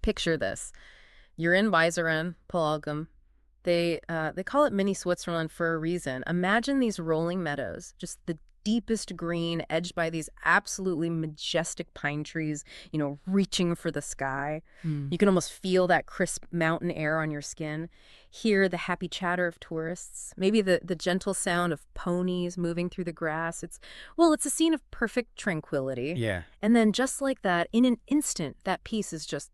Picture this. You're in Baisaran, Pahalgam. They call it mini Switzerland for a reason. Imagine these rolling meadows, just the deepest green, edged by these absolutely majestic pine trees, reaching for the sky. Hmm. You can almost feel that crisp mountain air on your skin, hear the happy chatter of tourists, maybe the gentle sound of ponies moving through the grass. It's a scene of perfect tranquility. Yeah. And then just like that, in an instant, that piece is just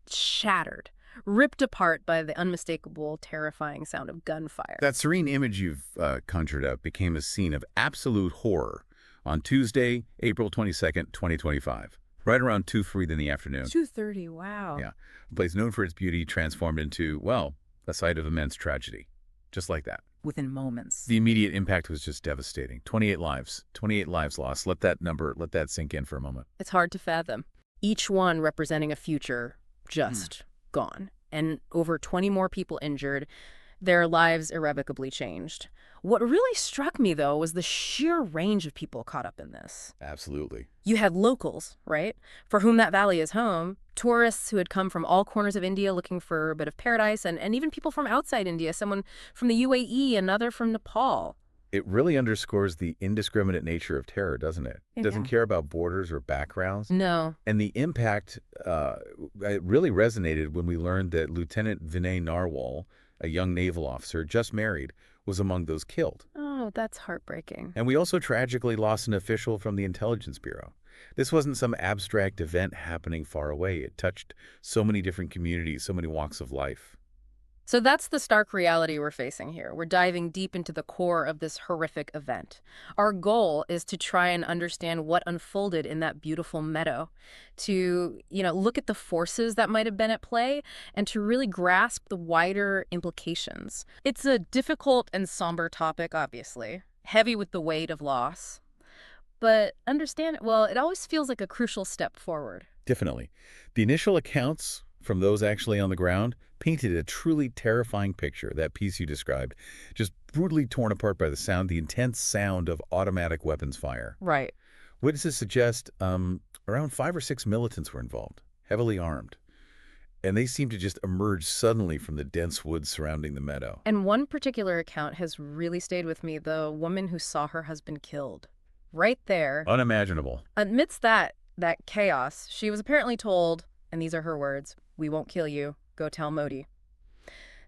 shattered, ripped apart by the unmistakable, terrifying sound of gunfire. That serene image you've conjured up became a scene of absolute horror on Tuesday, April 22nd, 2025, right around 2:03 in the afternoon. 2:30, wow. Yeah. A place known for its beauty transformed into, well, a site of immense tragedy. Just like that. Within moments. The immediate impact was just devastating. 28 lives lost. Let that sink in for a moment. It's hard to fathom. Each one representing a future just gone. And over 20 more people injured, their lives irrevocably changed. What really struck me, though, was the sheer range of people caught up in this. Absolutely. You had locals, right, for whom that valley is home, tourists who had come from all corners of India looking for a bit of paradise, and even people from outside India, someone from the UAE, another from Nepal. It really underscores the indiscriminate nature of terror, doesn't it? It doesn't Yeah. care about borders or backgrounds. No. And the impact it really resonated when we learned that Lieutenant Vinay Narwal, a young naval officer just married, was among those killed. Oh, that's heartbreaking. And we also tragically lost an official from the Intelligence Bureau. This wasn't some abstract event happening far away. It touched so many different communities, so many walks of life. So that's the stark reality we're facing here. We're diving deep into the core of this horrific event. Our goal is to try and understand what unfolded in that beautiful meadow, to, look at the forces that might have been at play, and to really grasp the wider implications. It's a difficult and somber topic, obviously, heavy with the weight of loss. But it always feels like a crucial step forward. Definitely. The initial accounts from those actually on the ground painted a truly terrifying picture, that piece you described, just brutally torn apart by the intense sound of automatic weapons fire. Right. Witnesses suggest around 5 or 6 militants were involved, heavily armed. And they seemed to just emerge suddenly from the dense woods surrounding the meadow. And one particular account has really stayed with me, the woman who saw her husband killed. Right there. Unimaginable. Amidst that chaos, she was apparently told, and these are her words, "We won't kill you. Go tell Modi."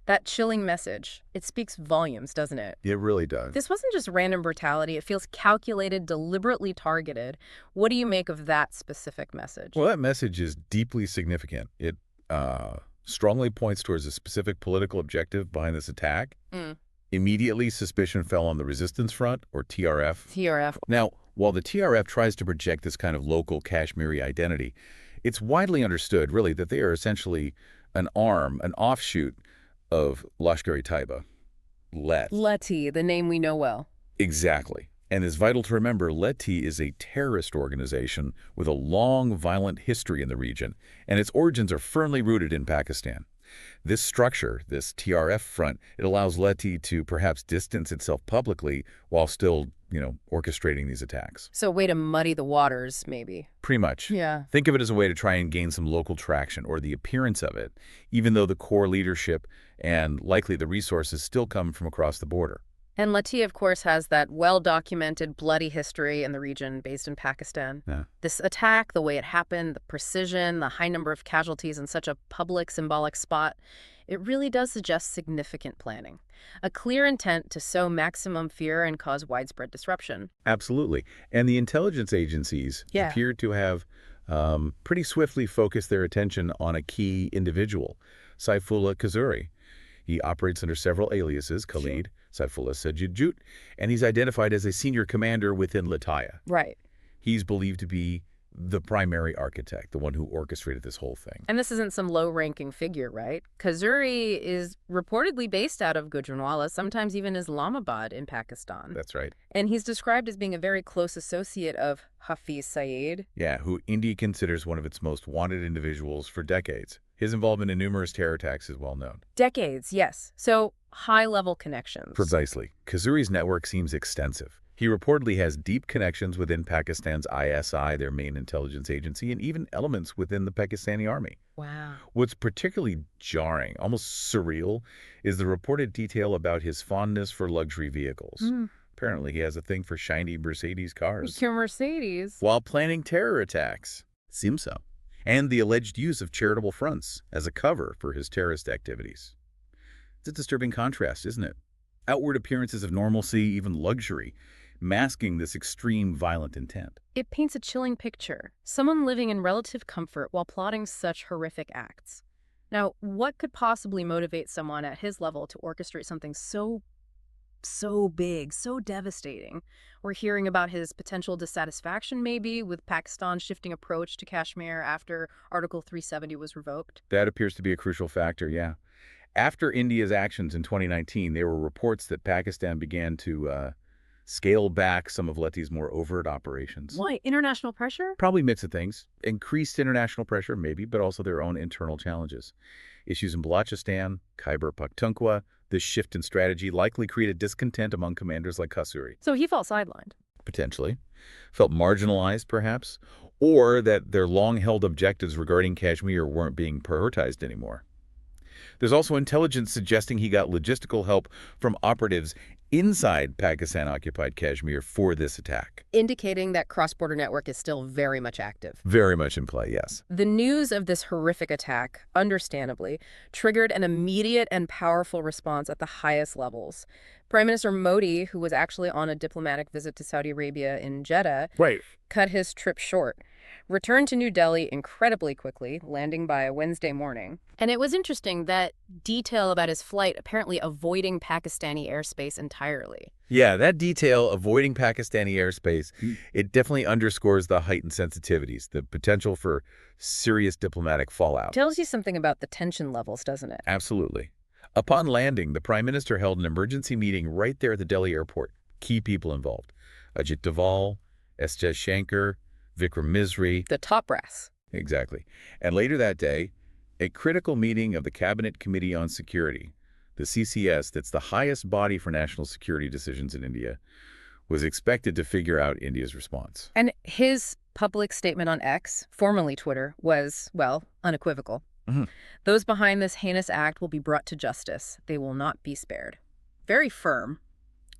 That chilling message, it speaks volumes, doesn't it? It really does. This wasn't just random brutality. It feels calculated, deliberately targeted. What do you make of that specific message? Well, that message is deeply significant. It strongly points towards a specific political objective behind this attack. Immediately, suspicion fell on the resistance front, or TRF. TRF. Now, while the TRF tries to project this kind of local Kashmiri identity, it's widely understood, really, that they are essentially an offshoot of Lashkar-e-Taiba, LET. Leti, the name we know well. Exactly. And it's vital to remember, LET is a terrorist organization with a long, violent history in the region, and its origins are firmly rooted in Pakistan. This structure, this TRF front, it allows LET to perhaps distance itself publicly while still, orchestrating these attacks. So a way to muddy the waters, maybe. Pretty much. Yeah. Think of it as a way to try and gain some local traction, or the appearance of it, even though the core leadership and likely the resources still come from across the border. And Lati, of course, has that well-documented bloody history in the region based in Pakistan. Yeah. This attack, the way it happened, the precision, the high number of casualties in such a public, symbolic spot, it really does suggest significant planning. A clear intent to sow maximum fear and cause widespread disruption. Absolutely. And the intelligence agencies appear to have pretty swiftly focused their attention on a key individual, Saifullah Kasuri. He operates under several aliases, Khalid, Saifullah Sajid, and he's identified as a senior commander within Lataya. Right. He's believed to be the primary architect, the one who orchestrated this whole thing. And this isn't some low-ranking figure, right? Kasuri is reportedly based out of Gujranwala, sometimes even Islamabad in Pakistan. That's right. And he's described as being a very close associate of Hafiz Saeed. Yeah, who India considers one of its most wanted individuals for decades. His involvement in numerous terror attacks is well known. Decades, yes. So high-level connections. Precisely. Kasuri's network seems extensive. He reportedly has deep connections within Pakistan's ISI, their main intelligence agency, and even elements within the Pakistani army. Wow. What's particularly jarring, almost surreal, is the reported detail about his fondness for luxury vehicles. Hmm. Apparently, he has a thing for shiny Mercedes cars. Your Mercedes. While planning terror attacks. Seems so. And the alleged use of charitable fronts as a cover for his terrorist activities. It's a disturbing contrast, isn't it? Outward appearances of normalcy, even luxury, masking this extreme violent intent. It paints a chilling picture. Someone living in relative comfort while plotting such horrific acts. Now, what could possibly motivate someone at his level to orchestrate something so big, so devastating? We're hearing about his potential dissatisfaction, maybe, with Pakistan's shifting approach to Kashmir after Article 370 was revoked. That appears to be a crucial factor, yeah. After India's actions in 2019, there were reports that Pakistan began to scale back some of Letty's more overt operations. Why? International pressure? Probably mix of things. Increased international pressure, maybe, but also their own internal challenges. Issues in Balochistan, Khyber Pakhtunkhwa, this shift in strategy likely created discontent among commanders like Kasuri. So he felt sidelined. Potentially. Felt marginalized, perhaps, or that their long-held objectives regarding Kashmir weren't being prioritized anymore. There's also intelligence suggesting he got logistical help from operatives inside Pakistan-occupied Kashmir for this attack. Indicating that cross-border network is still very much active. Very much in play, yes. The news of this horrific attack, understandably, triggered an immediate and powerful response at the highest levels. Prime Minister Modi, who was actually on a diplomatic visit to Saudi Arabia in Jeddah, cut his trip short, returned to New Delhi incredibly quickly, landing by Wednesday morning. And it was interesting that detail about his flight apparently avoiding Pakistani airspace entirely. Yeah, that detail, avoiding Pakistani airspace, it definitely underscores the heightened sensitivities, the potential for serious diplomatic fallout. Tells you something about the tension levels, doesn't it? Absolutely. Upon landing, the Prime Minister held an emergency meeting right there at the Delhi airport. Key people involved. Ajit Doval, S. Jaishankar, Vikram Misri. The top brass. Exactly. And later that day, a critical meeting of the Cabinet Committee on Security, the CCS, that's the highest body for national security decisions in India, was expected to figure out India's response. And his public statement on X, formerly Twitter, was, well, unequivocal. Those behind this heinous act will be brought to justice. They will not be spared. Very firm,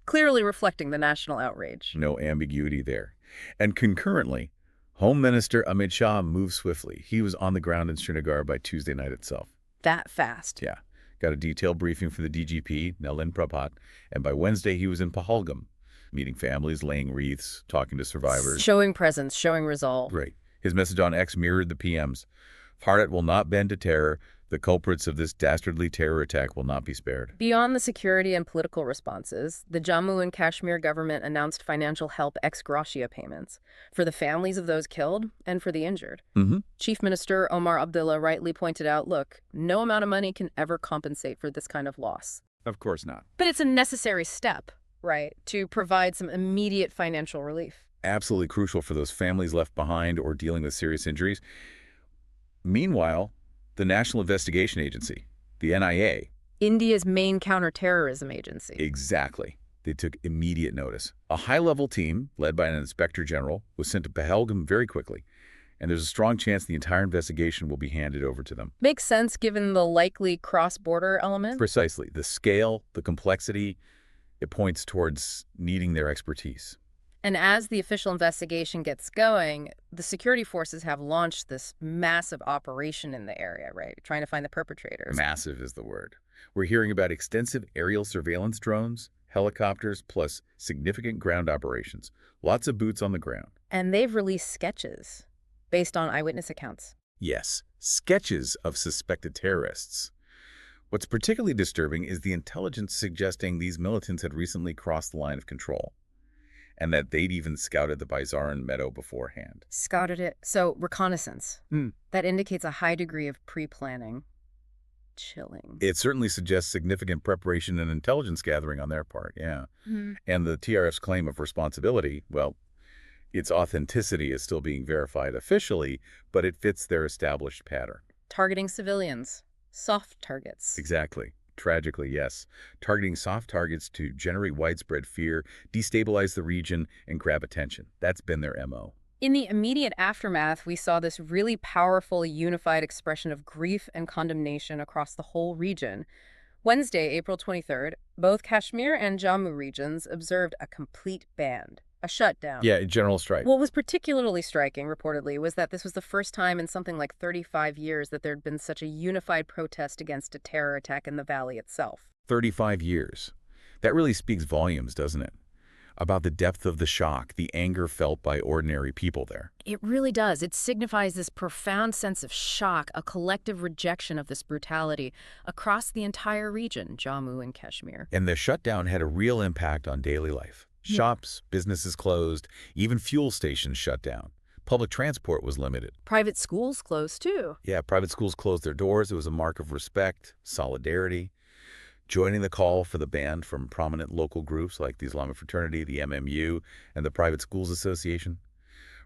clearly reflecting the national outrage. No ambiguity there. And concurrently, Home Minister Amit Shah moved swiftly. He was on the ground in Srinagar by Tuesday night itself. That fast. Yeah. Got a detailed briefing for the DGP, Nalin Prabhat, and by Wednesday he was in Pahalgam, meeting families, laying wreaths, talking to survivors. Showing presence, showing resolve. Right. His message on X mirrored the PM's. Bharat will not bend to terror. The culprits of this dastardly terror attack will not be spared. Beyond the security and political responses, the Jammu and Kashmir government announced financial help ex gratia payments for the families of those killed and for the injured. Chief Minister Omar Abdullah rightly pointed out, look, no amount of money can ever compensate for this kind of loss. Of course not. But it's a necessary step, right, to provide some immediate financial relief. Absolutely crucial for those families left behind or dealing with serious injuries. Meanwhile, the National Investigation Agency, the NIA. India's main counterterrorism agency. Exactly. They took immediate notice. A high-level team, led by an inspector general, was sent to Pahalgam very quickly. And there's a strong chance the entire investigation will be handed over to them. Makes sense given the likely cross-border element? Precisely. The scale, the complexity, it points towards needing their expertise. And as the official investigation gets going, the security forces have launched this massive operation in the area, right? Trying to find the perpetrators. Massive is the word. We're hearing about extensive aerial surveillance drones, helicopters, plus significant ground operations. Lots of boots on the ground. And they've released sketches based on eyewitness accounts. Yes, sketches of suspected terrorists. What's particularly disturbing is the intelligence suggesting these militants had recently crossed the line of control, and that they'd even scouted the Baisaran meadow beforehand. Scouted it. So, reconnaissance. That indicates a high degree of pre-planning. Chilling. It certainly suggests significant preparation and intelligence gathering on their part, yeah. And the TRF's claim of responsibility, well, its authenticity is still being verified officially, but it fits their established pattern. Targeting civilians. Soft targets. Exactly. Tragically, yes. Targeting soft targets to generate widespread fear, destabilize the region, and grab attention. That's been their MO. In the immediate aftermath, we saw this really powerful, unified expression of grief and condemnation across the whole region. Wednesday, April 23rd, both Kashmir and Jammu regions observed a complete ban, a shutdown. Yeah, general strike. What was particularly striking, reportedly, was that this was the first time in something like 35 years that there'd been such a unified protest against a terror attack in the valley itself. 35 years. That really speaks volumes, doesn't it? About the depth of the shock, the anger felt by ordinary people there. It really does. It signifies this profound sense of shock, a collective rejection of this brutality across the entire region, Jammu and Kashmir. And the shutdown had a real impact on daily life. Shops, businesses closed, even fuel stations shut down. Public transport was limited. Private schools closed, too. Yeah, private schools closed their doors. It was a mark of respect, solidarity. Joining the call for the ban from prominent local groups like the Islamic Fraternity, the MMU, and the Private Schools Association.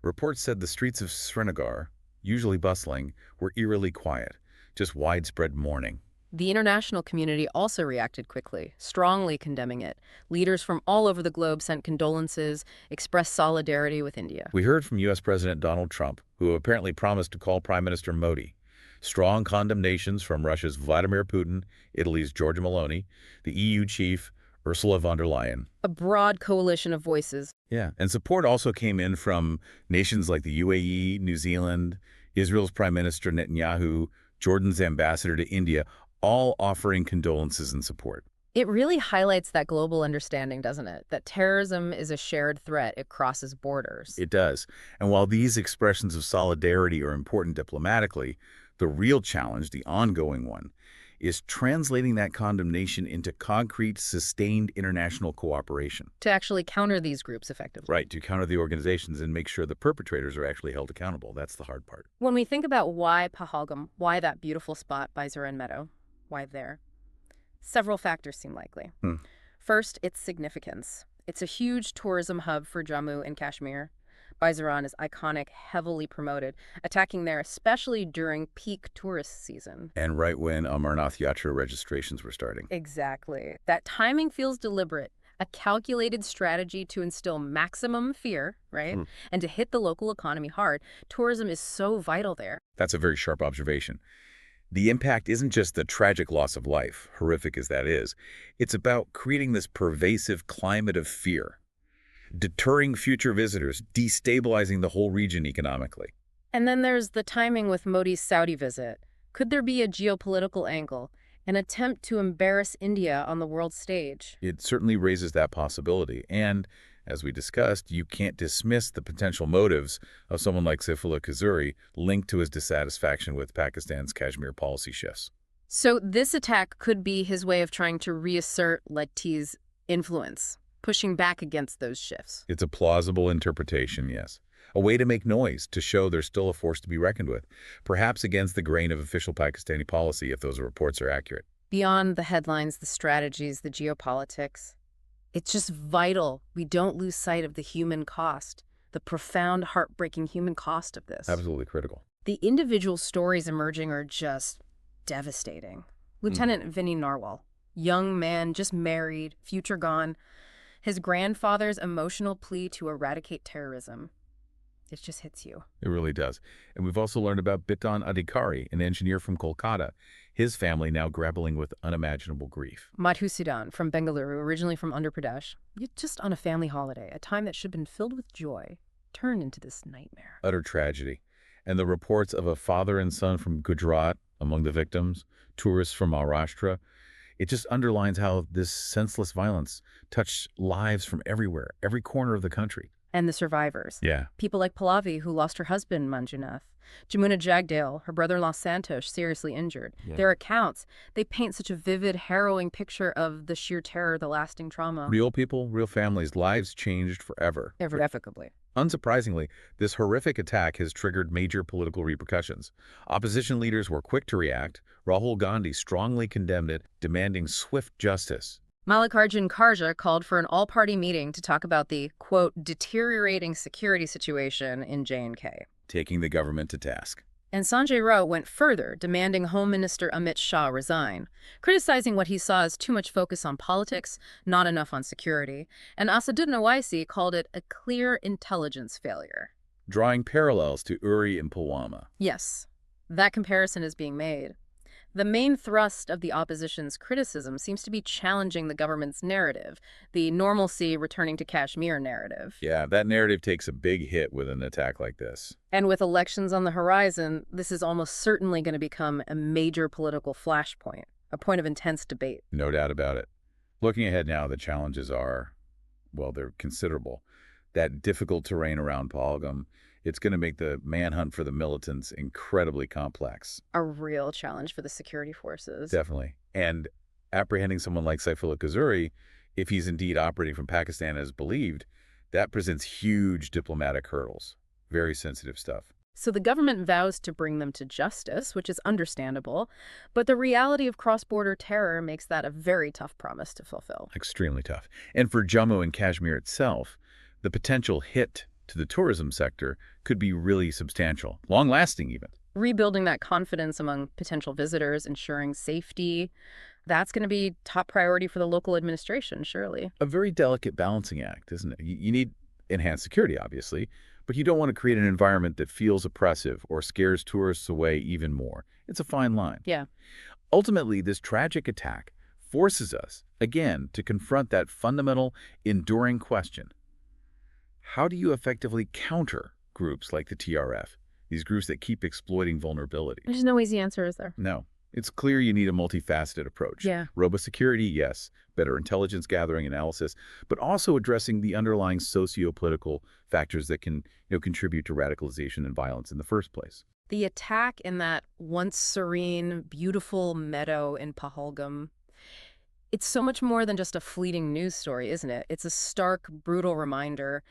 Reports said the streets of Srinagar, usually bustling, were eerily quiet, just widespread mourning. The international community also reacted quickly, strongly condemning it. Leaders from all over the globe sent condolences, expressed solidarity with India. We heard from U.S. President Donald Trump, who apparently promised to call Prime Minister Modi. Strong condemnations from Russia's Vladimir Putin, Italy's Giorgia Meloni, the EU chief, Ursula von der Leyen. A broad coalition of voices. Yeah, and support also came in from nations like the UAE, New Zealand, Israel's Prime Minister Netanyahu, Jordan's ambassador to India, all offering condolences and support. It really highlights that global understanding, doesn't it? That terrorism is a shared threat. It crosses borders. It does. And while these expressions of solidarity are important diplomatically, the real challenge, the ongoing one, is translating that condemnation into concrete, sustained international cooperation. To actually counter these groups effectively. Right, to counter the organizations and make sure the perpetrators are actually held accountable. That's the hard part. When we think about why Pahalgam, why that beautiful spot, Baisaran meadow, why there? Several factors seem likely. First, its significance. It's a huge tourism hub for Jammu and Kashmir. Baisaran is iconic, heavily promoted, attacking there especially during peak tourist season. And right when Amarnath Yatra registrations were starting. Exactly. That timing feels deliberate, a calculated strategy to instill maximum fear, right? And to hit the local economy hard. Tourism is so vital there. That's a very sharp observation. The impact isn't just the tragic loss of life, horrific as that is. It's about creating this pervasive climate of fear, deterring future visitors, destabilizing the whole region economically. And then there's the timing with Modi's Saudi visit. Could there be a geopolitical angle, an attempt to embarrass India on the world stage? It certainly raises that possibility. And, as we discussed, you can't dismiss the potential motives of someone like Saifullah Kasuri linked to his dissatisfaction with Pakistan's Kashmir policy shifts. So this attack could be his way of trying to reassert Letty's influence, pushing back against those shifts. It's a plausible interpretation, yes. A way to make noise, to show there's still a force to be reckoned with, perhaps against the grain of official Pakistani policy if those reports are accurate. Beyond the headlines, the strategies, the geopolitics, it's just vital we don't lose sight of the human cost, the profound, heartbreaking human cost of this. Absolutely critical. The individual stories emerging are just devastating. Lieutenant Vinny Narwhal, young man, just married, future gone. His grandfather's emotional plea to eradicate terrorism. It just hits you. It really does. And we've also learned about Bitan Adhikari, an engineer from Kolkata. His family now grappling with unimaginable grief. Madhusudan from Bengaluru, originally from Andhra Pradesh. Just on a family holiday, a time that should have been filled with joy, turned into this nightmare. Utter tragedy. And the reports of a father and son from Gujarat among the victims, tourists from Maharashtra, it just underlines how this senseless violence touched lives from everywhere, every corner of the country. And the survivors. Yeah. People like Pallavi, who lost her husband, Manjunath. Jamuna Jagdale, her brother-in-law Santosh, seriously injured. Yeah. Their accounts, they paint such a vivid, harrowing picture of the sheer terror, the lasting trauma. Real people, real families, lives changed forever. Irrevocably. Unsurprisingly, this horrific attack has triggered major political repercussions. Opposition leaders were quick to react. Rahul Gandhi strongly condemned it, demanding swift justice. Mallikarjun Kharge called for an all-party meeting to talk about the, quote, deteriorating security situation in J&K. Taking the government to task. And Sanjay Rao went further, demanding Home Minister Amit Shah resign, criticizing what he saw as too much focus on politics, not enough on security. And Asaduddin Owaisi called it a clear intelligence failure. Drawing parallels to Uri and Pulwama. Yes, that comparison is being made. The main thrust of the opposition's criticism seems to be challenging the government's narrative, the normalcy returning to Kashmir narrative. Yeah, that narrative takes a big hit with an attack like this. And with elections on the horizon, this is almost certainly going to become a major political flashpoint, a point of intense debate. No doubt about it. Looking ahead now, the challenges are, well, they're considerable. That difficult terrain around Pahalgam, it's going to make the manhunt for the militants incredibly complex. A real challenge for the security forces. Definitely. And apprehending someone like Saifullah Kasuri, if he's indeed operating from Pakistan as believed, that presents huge diplomatic hurdles. Very sensitive stuff. So the government vows to bring them to justice, which is understandable, but the reality of cross-border terror makes that a very tough promise to fulfill. Extremely tough. And for Jammu and Kashmir itself, the potential hit to the tourism sector could be really substantial, long-lasting even. Rebuilding that confidence among potential visitors, ensuring safety, that's going to be top priority for the local administration, surely. A very delicate balancing act, isn't it? You need enhanced security, obviously, but you don't want to create an environment that feels oppressive or scares tourists away even more. It's a fine line. Yeah. Ultimately, this tragic attack forces us, again, to confront that fundamental, enduring question. How do you effectively counter groups like the TRF, these groups that keep exploiting vulnerabilities? There's no easy answer, is there? No. It's clear you need a multifaceted approach. Yeah. Robust security, yes. Better intelligence gathering analysis, but also addressing the underlying socio-political factors that can contribute to radicalization and violence in the first place. The attack in that once serene, beautiful meadow in Pahalgam, it's so much more than just a fleeting news story, isn't it? It's a stark, brutal reminder.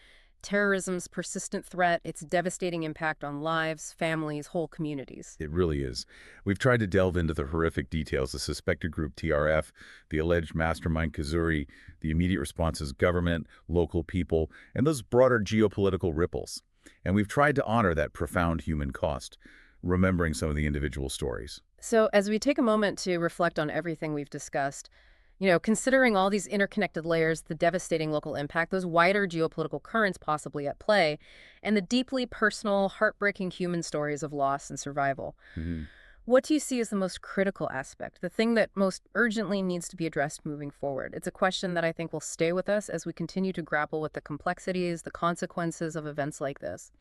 Terrorism's persistent threat, its devastating impact on lives, families, whole communities. It really is. We've tried to delve into the horrific details, the suspected group TRF, the alleged mastermind Kasuri, the immediate responses government, local people, and those broader geopolitical ripples. And we've tried to honor that profound human cost, remembering some of the individual stories. So as we take a moment to reflect on everything we've discussed, considering all these interconnected layers, the devastating local impact, those wider geopolitical currents possibly at play, and the deeply personal, heartbreaking human stories of loss and survival. Mm-hmm. What do you see as the most critical aspect, the thing that most urgently needs to be addressed moving forward? It's a question that I think will stay with us as we continue to grapple with the complexities, the consequences of events like this.